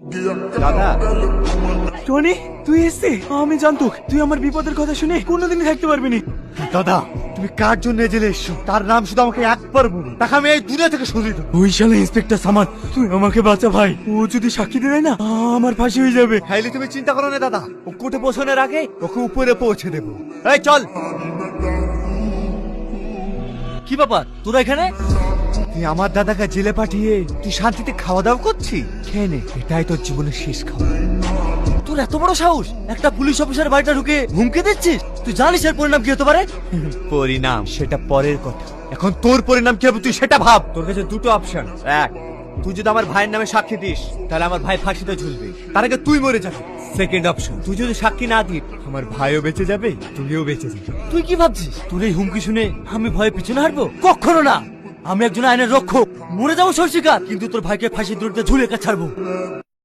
দাদা, টনি, তুই এসে আমি জানতুক তুই আমার বিপদের কথা শুনে কোনোদিনই থাকতে পারবি না। দাদা তুমি কার জন্য জেলে এসছো তার নাম শুধু আমাকে একবার বলো, তাকে আমি এই দুনিয়া থেকে সরিয়ে দেবো। ওই শালা ইন্সপেক্টর সামান, তুই আমাকে বাঁচা ভাই। ও যদি সাক্ষী দেয় না, আমার ফাঁসি হয়ে যাবে। হাইলে তুমি চিন্তা করো না দাদা, ও কোর্টে পৌঁছানোর আগে ওকে উপরে পৌঁছে দেবো। এই চল। কি ব্যাপার তোরা এখানে? তুই আমার দাদাকে জেলে পাঠিয়ে তুই শান্তিতে খাওয়া দাওয়া করছিস, খেয়ে নে, এটাই তোর জীবনের শেষ খাওয়া। তোর এত বড় সাহস, একটা পুলিশ অফিসার বাড়িটা ঢুকে হুমকি দিচ্ছিস? তুই জানিস এর পরিণাম কি হতে পারে? পরিণাম সেটা পরের কথা, এখন তোর পরিণাম কি হবে তুই সেটা ভাব। তোর কাছে দুটো অপশন, এক, তুই যদি আমার ভাইয়ের নামে সাক্ষী দিস তাহলে আমার ভাই ফাঁসিতে ঝুলবে, তার আগে তুই মরে যাবি। সেকেন্ড অপশন, তুই যদি সাক্ষী না দিস আমার ভাইও বেঁচে যাবে, তুইও বেঁচে যাবে। তুই কি ভাবছিস তোর এই হুমকি শুনে আমি ভয়ে পিছনে হাঁটবো? কখনো না। আমি একজন আইনের রক্ষক, মরে যাবো সরষিকার, কিন্তু তোর ভাইকে ফাঁসির দড়িতে ঝুলে ছাড়বো।